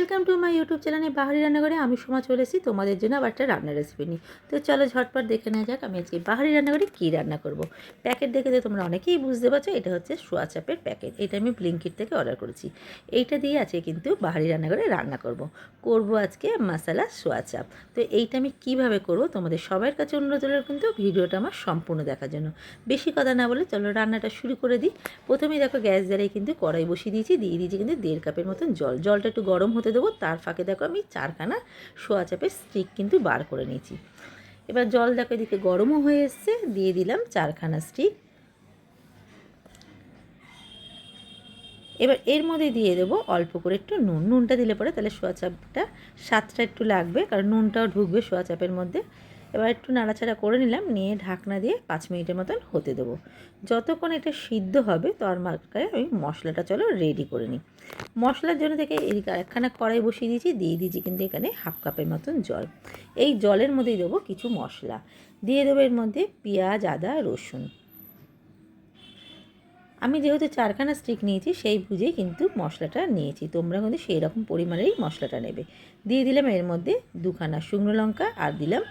Welcome to my YouTube চ্যানেলে বাহারি রান্নাঘরে। আমি সোমা চলে এসেছি তোমাদের জন্য আবার একটা রান্নার রেসিপি নিয়ে। তো চলো ঝটপট দেখে নেওয়া যাক আমি আজকে বাহারি রান্নাঘরে কী রান্না করব। প্যাকেট দেখে তো তোমরা অনেকেই বুঝতে পারছো এটা হচ্ছে সোয়া চাপের প্যাকেট। এটা আমি ব্লিঙ্কিট থেকে অর্ডার করেছি। এইটা দিয়ে আজকে কিন্তু বাহারি রান্নাঘরে রান্না করব আজকে মশলা সোয়া চাপ। তো এইটা আমি কিভাবে করব তোমাদের সবার কাছে অনুরোধ হলো কিন্তু ভিডিওটা আমার সম্পূর্ণ দেখার জন্য। বেশি কথা না বলে চলো রান্নাটা শুরু করে দিই। প্রথমেই দেখো গ্যাস জ্বালিয়ে কিন্তু কড়াই বসিয়ে দিয়েছি, দিয়ে দিয়েছি কিন্তু 1.5 কাপের মতন জলটা একটু গরম হতে দেবো। তার ফাঁকে দেখো আমি 4খানা সোয়া চাপের স্টিক কিন্তু বার করে নিয়েছি। এবার জল দেখো এদিকে গরমও হয়ে এসছে, দিয়ে দিলাম 4খানা স্টিক। এবার এর মধ্যে দিয়ে দেবো অল্প করে একটু নুনটা দিলে পরে তাহলে সোয়া চাপটা স্বাদটা একটু লাগবে, কারণ নুনটাও ঢুকবে সোয়া চাপের মধ্যে। এবার একটু নাড়াচাড়া করে নিলাম, নিয়ে ঢাকনা দিয়ে 5 মিনিটের মতন হতে দেবো। যতক্ষণ এটা সিদ্ধ হবে তার মাঝখানে আমি মশলাটা চলো রেডি করে নিই। মশলার জন্য থেকে এদিকে একখানা কড়াই বসিয়ে দিয়েছি, দিয়ে দিয়েছি কিন্তু এখানে 1/2 কাপের মতন জল। এই জলের মধ্যেই দেবো কিছু মশলা, দিয়ে দেবো এর মধ্যে পেঁয়াজ, আদা, রসুন। আমি যেহেতু 4খানা স্টিক নিয়েছি সেই বুঝেই কিন্তু মশলাটা নিয়েছি, তোমরা কিন্তু সেই রকম পরিমাণেই মশলাটা নেবে। দিয়ে দিলাম এর মধ্যে 2খানা শুকনো লঙ্কা, আর দিলাম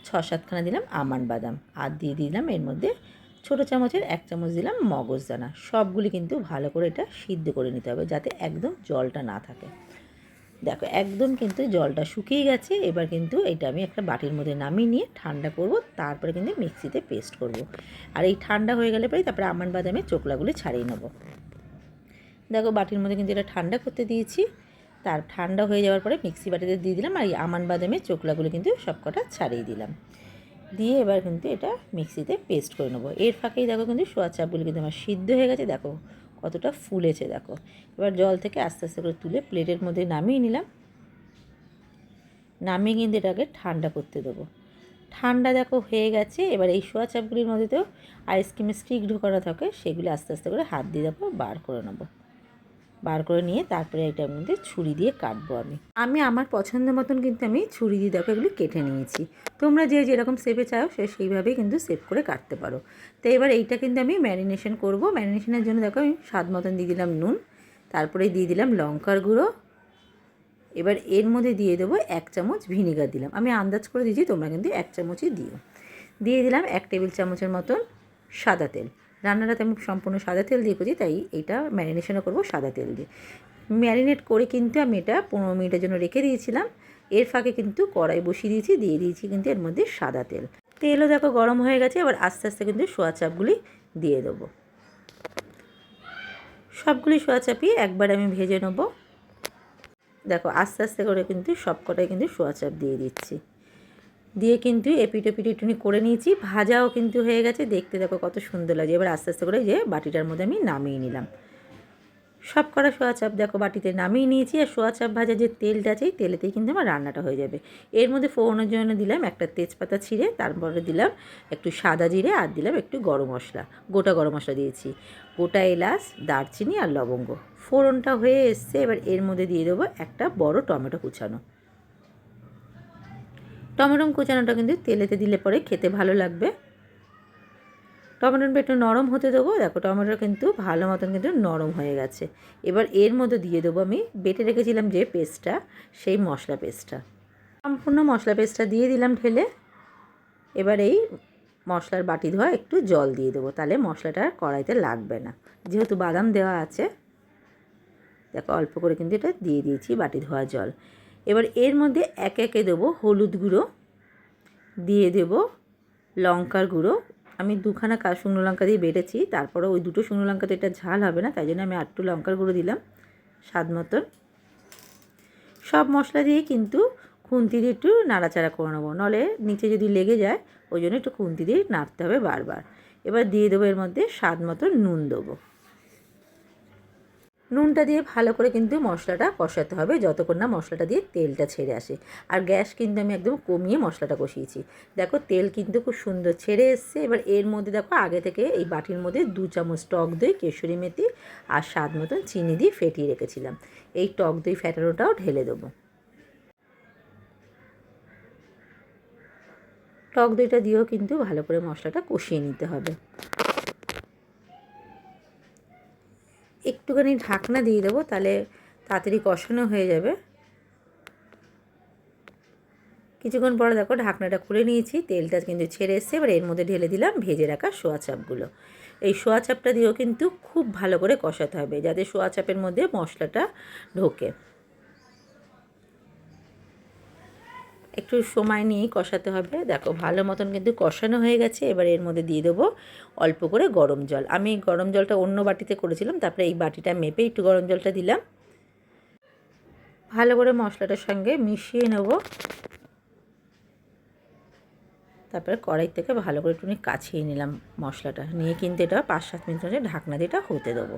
6-7খানা দিলাম আমন্ড বাদাম, আর দিয়ে দিলাম এর মধ্যে ছোটো চামচের 1 চামচ দিলাম মগজদানা। সবগুলি কিন্তু ভালো করে এটা সিদ্ধ করে নিতে হবে যাতে একদম জলটা না থাকে। দেখো একদম কিন্তু জলটা শুকিয়ে গেছে। এবার কিন্তু এটা আমি একটা বাটির মধ্যে নামিয়ে নিয়ে ঠান্ডা করব, তারপরে কিন্তু মিক্সিতে পেস্ট করব। আর এই ঠান্ডা হয়ে গেলে পরে তারপরে আমন্ড বাদামের চোকলাগুলি ছাড়িয়ে নেব। দেখো বাটির মধ্যে কিন্তু এটা ঠান্ডা করতে দিয়েছি। তার ঠান্ডা হয়ে যাওয়ার পরে মিক্সি বাটিতে দিয়ে দিলাম, আর এই আমন্ড বাদামের চোকলাগুলো কিন্তু সবকটা ছাড়িয়ে দিলাম। দিয়ে এবার কিন্তু এটা মিক্সিতে পেস্ট করে নেবো। এর ফাঁকেই দেখো কিন্তু সোয়া চাপগুলো কিন্তু আমার সিদ্ধ হয়ে গেছে, দেখো কতটা ফুলেছে দেখো। এবার জল থেকে আস্তে আস্তে করে তুলে প্লেটের মধ্যে নামিয়ে নিলাম। নামিয়ে কিন্তু এটাকে ঠান্ডা করতে দেবো। ঠান্ডা দেখো হয়ে গেছে। এবার এই সোয়া চাপগুলির মধ্যে তো আইসক্রিমের স্টিক ঢোকানো থাকে, সেগুলি আস্তে আস্তে করে হাত দিয়ে দেখো বার করে নেবো। বার করে নিয়ে তারপরে এটার মধ্যে ছুরি দিয়ে কাটবো। আমি আমার পছন্দ মতন কিন্তু আমি ছুরি দিয়ে দেখো এগুলি কেটে নিয়েছি। তোমরা যে যেরকম শেপে চাও সেইভাবেই কিন্তু শেপ করে কাটতে পারো। তো এবার এইটা কিন্তু আমি ম্যারিনেশন করব। ম্যারিনেশনের জন্য দেখো আমি স্বাদ মতন দিয়ে দিলাম নুন, তারপরে দিয়ে দিলাম লঙ্কার গুঁড়ো। এবার এর মধ্যে দিয়ে দেবো 1 চামচ ভিনেগার দিলাম, আমি আন্দাজ করে দিয়েছি, তোমরা কিন্তু 1 চামচই দিও। দিয়ে দিলাম 1 টেবিল চামচের মতন সাদা তেল। রান্নাটাতে আমি সম্পূর্ণ সাদা তেল দিয়ে করছি, তাই এটা ম্যারিনেশনও করবো সাদা তেল দিয়ে। ম্যারিনেট করে কিন্তু আমি এটা 15 মিনিটের জন্য রেখে দিয়েছিলাম। এর ফাঁকে কিন্তু কড়াই বসিয়ে দিয়েছি, দিয়ে দিয়েছি কিন্তু এর মধ্যে সাদা তেল। তেলও দেখো গরম হয়ে গেছে। এবার আস্তে আস্তে কিন্তু সোয়া চাপগুলি দিয়ে দেবো। সবগুলি সোয়া চাপই একবার আমি ভেজে নেবো। দেখো আস্তে আস্তে করে কিন্তু সব কটাই কিন্তু সোয়া চাপ দিয়ে দিচ্ছি। দিয়ে কিন্তু এপিট ওপিট একটুখানি করে নিয়েছি, ভাজাও কিন্তু হয়ে গেছে। দেখতে দেখো কত সুন্দর লাগে। এবার আস্তে আস্তে করে যে বাটিটার মধ্যে আমি নামিয়ে নিলাম। সব কটা সোয়া চাপ দেখো বাটিতে নামিয়ে নিয়েছি। আর সোয়া চাপ ভাজা যে তেলটা আছে এই তেলেতেই কিন্তু আমার রান্নাটা হয়ে যাবে। এর মধ্যে ফোড়নের জন্য দিলাম একটা তেজপাতা ছিঁড়ে, তারপরে দিলাম একটু সাদা জিরে, আর দিলাম একটু গরম মশলা, গোটা গরম মশলা দিয়েছি, গোটা এলাচ, দারচিনি আর লবঙ্গ। ফোড়নটা হয়ে এসছে। এবার এর মধ্যে দিয়ে দেবো একটা বড় টমেটো কুচানো। টমেটো কুচানোটা কিন্তু তেলেতে দিলে পরে খেতে ভালো লাগবে। টমেটোটা একটু নরম হতে দেবো। দেখো টমেটো কিন্তু ভালো মতন কিন্তু নরম হয়ে গেছে। এবার এর মধ্যে দিয়ে দেবো আমি বেটে রেখেছিলাম যে পেস্টটা, সেই মশলা পেস্টটা, সম্পূর্ণ মশলা পেস্টটা দিয়ে দিলাম ঢেলে। এবার এই মশলার বাটি ধোয়া একটু জল দিয়ে দেবো, তাহলে মশলাটা কড়াইতে লাগবে না, যেহেতু বাদাম দেওয়া আছে। দেখো অল্প করে কিন্তু এটা দিয়ে দিয়েছি বাটি ধোয়া জল। এবার এর মধ্যে একে একে দেবো হলুদ গুঁড়ো, দিয়ে দেবো লঙ্কার গুঁড়ো। আমি 2খানা শুকনো লঙ্কা দিয়ে বেটেছি, তারপরে ওই 2টো শুকনো লঙ্কাতে এটা ঝাল হবে না, তাই জন্য আমি 8টু লঙ্কার গুঁড়ো দিলাম স্বাদ মতন। সব মশলা দিয়ে কিন্তু খুন্তি দিয়ে একটু নাড়াচাড়া করে নেবো, নাহলে নিচে যদি লেগে যায়, ওই জন্য একটু খুন্তি দিয়ে নাড়তে হবে বারবার। এবার দিয়ে দেবো এর মধ্যে স্বাদ মতন নুন দেবো। নুনটা দিয়ে ভালো করে কিন্তু মশলাটা কষাতে হবে যতক্ষণ না মশলাটা দিয়ে তেলটা ছেড়ে আসে। আর গ্যাস কিন্তু আমি একদম কমিয়ে মশলাটা কষিয়েছি। দেখো তেল কিন্তু খুব সুন্দর ছেড়ে এসছে। এবার এর মধ্যে দেখো আগে থেকে এই বাটির মধ্যে 2 চামচ টক দই, কেশরি মেথি আর স্বাদ মতন চিনি দিয়ে ফেটিয়ে রেখেছিলাম, এই টক দই ফেটানোটাও ঢেলে দেবো। টক দইটা দিয়েও কিন্তু ভালো করে মশলাটা কষিয়ে নিতে হবে। একটুখানি ঢাকনা দিয়ে দেবো, তাহলে তাড়াতাড়ি কষানো হয়ে যাবে। কিছুক্ষণ পরে দেখো ঢাকনাটা খুলে নিয়েছি, তেলটা কিন্তু ছেড়ে এসছে। এবার এর মধ্যে ঢেলে দিলাম ভেজে রাখা সোয়া চাপগুলো। এই সোয়া চাপটা দিয়েও কিন্তু খুব ভালো করে কষাতে হবে, যাতে সোয়া চাপের মধ্যে মশলাটা ঢোকে। একটু সময় নিয়েই কষাতে হবে। দেখো ভালো মতন কিন্তু কষানো হয়ে গেছে। এবার এর মধ্যে দিয়ে দেবো অল্প করে গরম জল। আমি গরম জলটা অন্য বাটিতে করেছিলাম, তারপরে এই বাটিটা মেপে একটু গরম জলটা দিলাম। ভালো করে মশলাটার সঙ্গে মিশিয়ে নেব। তারপরে কড়াই থেকে ভালো করে একটুখানি কাছিয়ে নিলাম মশলাটা, নিয়ে কিন্তু এটা 5-7 মিনিট ধরে ঢাকনা দিয়ে এটা হতে দেবো।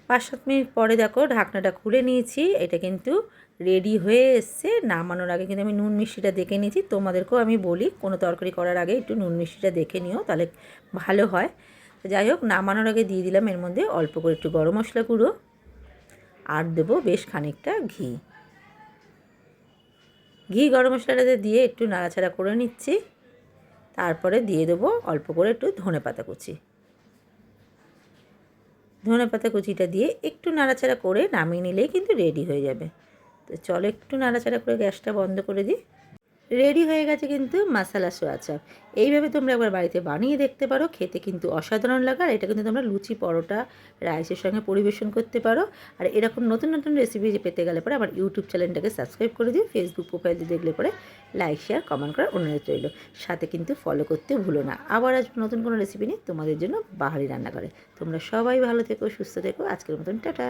5-7 মিনিট পরে দেখো ঢাকনাটা খুলে নিয়েছি, এটা কিন্তু রেডি হয়ে এসছে। নামানোর আগে কিন্তু আমি নুন মিষ্টিটা দেখে নিয়েছি। তোমাদেরকেও আমি বলি কোনো তরকারি করার আগে একটু নুন মিষ্টিটা দেখে নিও, তাহলে ভালো হয়। তো যাই হোক, নামানোর আগে দিয়ে দিলাম এর মধ্যে অল্প করে একটু গরম মশলা গুঁড়ো, আর দেবো বেশ খানিকটা ঘি। গরম মশলাটাতে দিয়ে একটু নাড়াচাড়া করে নিচ্ছি। তারপরে দিয়ে দেবো অল্প করে একটু ধনেপাতা কুচি। ধনেপাতা কুচিটা দিয়ে একটু নাড়াচাড়া করে নামিয়ে নিলেই কিন্তু রেডি হয়ে যাবে। তো চলো একটু নাড়াচাড়া করে গ্যাসটা বন্ধ করে দিই। রেডি হয়ে গেছে কিন্তু মশালা সোয়া চাপ। এইভাবে তোমরা একবার বাড়িতে বানিয়ে দেখতে পারো, খেতে কিন্তু অসাধারণ লাগে। আর এটা কিন্তু তোমরা লুচি, পরোটা, রাইসের সঙ্গে পরিবেশন করতে পারো। আর এরকম নতুন নতুন রেসিপি পেতে গেলে পরে আমার ইউটিউব চ্যানেলটাকে সাবস্ক্রাইব করে দিও। ফেসবুক প্রোফাইল দিয়ে দেখলে পরে লাইক, শেয়ার, কমেন্ট করার অনুরোধ রইল। সাথে কিন্তু ফলো করতে ভুলো না। আবার আসবো নতুন কোনো রেসিপি নিয়ে তোমাদের জন্য বাহারি রান্না করে। তোমরা সবাই ভালো থেকো, সুস্থ থেকো। আজকের মতন টাটা।